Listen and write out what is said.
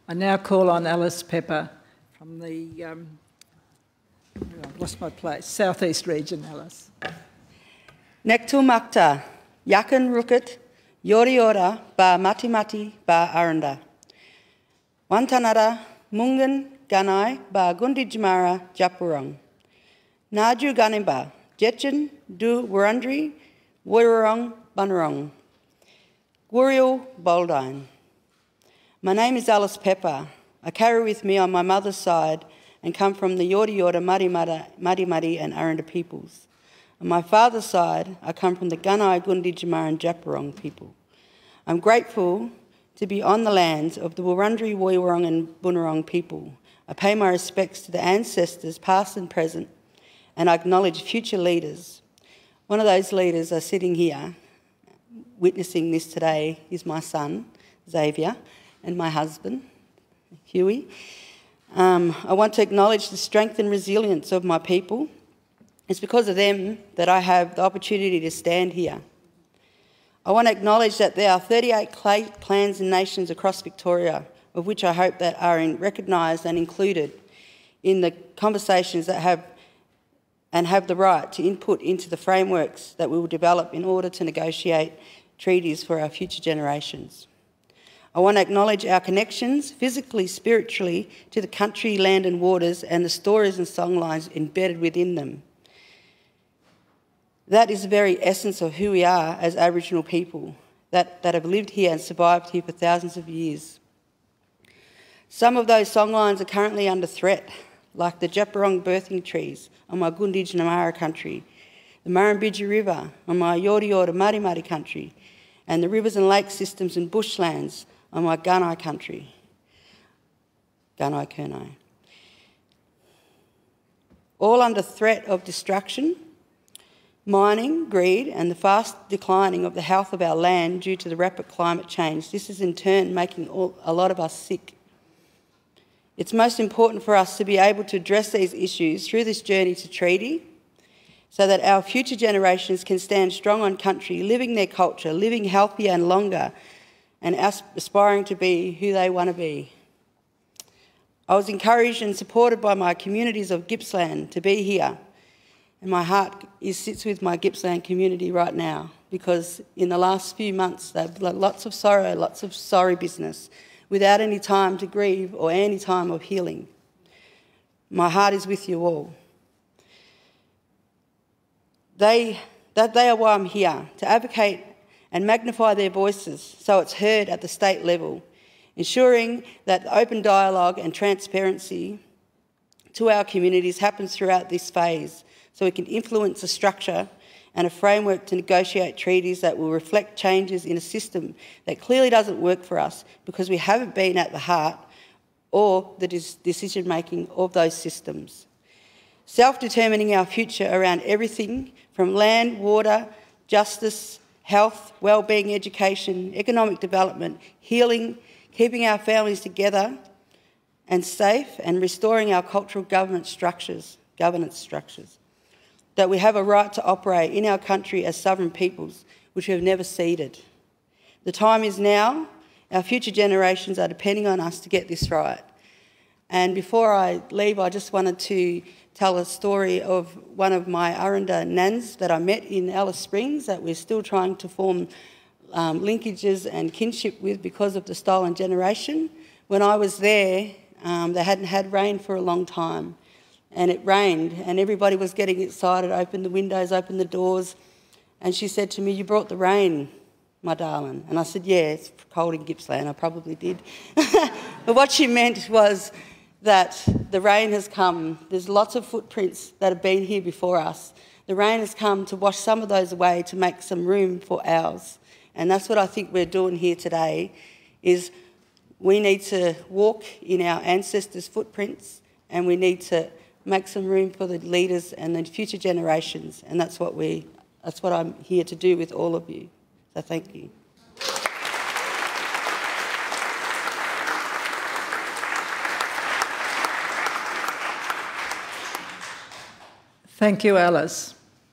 I now call on Alice Pepper from the, I've lost my place, Southeast region, Alice. Nektul Makta, Yakan Rukit, Yori Yora, Ba Mati Mati, Ba Aranda. Wantanara, Mungan, Ganai, Ba Gundi Jamara, Japurong. Naju Ganimba, Jetchin, Du Wurundjeri, Wirrong, Bunurong. Wuriel, Boldine. My name is Alice Pepper. I carry with me on my mother's side and come from the Yorta Yorta, Muddy Muddy and Aranda peoples. On my father's side, I come from the Gunai, Gundi, Jamar and Japurong people. I'm grateful to be on the lands of the Wurundjeri, Woiwurrung and Bunurong people. I pay my respects to the ancestors, past and present, and I acknowledge future leaders. One of those leaders are sitting here, witnessing this today, is my son, Xavier, and my husband, Huey. I want to acknowledge the strength and resilience of my people. It's because of them that I have the opportunity to stand here. I want to acknowledge that there are 38 clans and nations across Victoria, of which I hope that are recognised and included in the conversations that have the right to input into the frameworks that we will develop in order to negotiate treaties for our future generations. I want to acknowledge our connections, physically, spiritually, to the country, land and waters and the stories and songlines embedded within them. That is the very essence of who we are as Aboriginal people that have lived here and survived here for thousands of years. Some of those songlines are currently under threat, like the Japurong birthing trees on my Gundi Jamara country, the Murrumbidgee River on my Yorta Yorta Muddy Muddy country, and the rivers and lake systems and bushlands on my Gunai country, Gunai Kurnai. All under threat of destruction, mining, greed and the fast declining of the health of our land due to the rapid climate change. This is in turn making a lot of us sick. It's most important for us to be able to address these issues through this journey to treaty so that our future generations can stand strong on country, living their culture, living healthier and longer, and aspiring to be who they want to be. I was encouraged and supported by my communities of Gippsland to be here, and my heart sits with my Gippsland community right now because in the last few months they've had lots of sorrow, lots of sorry business, without any time to grieve or any time of healing. My heart is with you all. They are why I'm here, to advocate and magnify their voices so it's heard at the state level, ensuring that open dialogue and transparency to our communities happens throughout this phase so we can influence a structure and a framework to negotiate treaties that will reflect changes in a system that clearly doesn't work for us because we haven't been at the heart or the decision-making of those systems. Self-determining our future around everything from land, water, justice, health, well-being, education, economic development, healing, keeping our families together and safe and restoring our cultural governance structures, that we have a right to operate in our country as sovereign peoples, which we have never ceded. The time is now. Our future generations are depending on us to get this right. And before I leave, I just wanted to tell a story of one of my Aranda nans that I met in Alice Springs that we're still trying to form linkages and kinship with because of the stolen generation. When I was there, they hadn't had rain for a long time, and it rained and everybody was getting excited, opened the windows, opened the doors, and she said to me, "You brought the rain, my darling." And I said, "Yeah, it's cold in Gippsland." I probably did. But what she meant was that the rain has come. There's lots of footprints that have been here before us. The rain has come to wash some of those away to make some room for ours. And that's what I think we're doing here today, is we need to walk in our ancestors' footprints and we need to make some room for the leaders and the future generations. And that's what I'm here to do with all of you. So thank you. Thank you, Alice.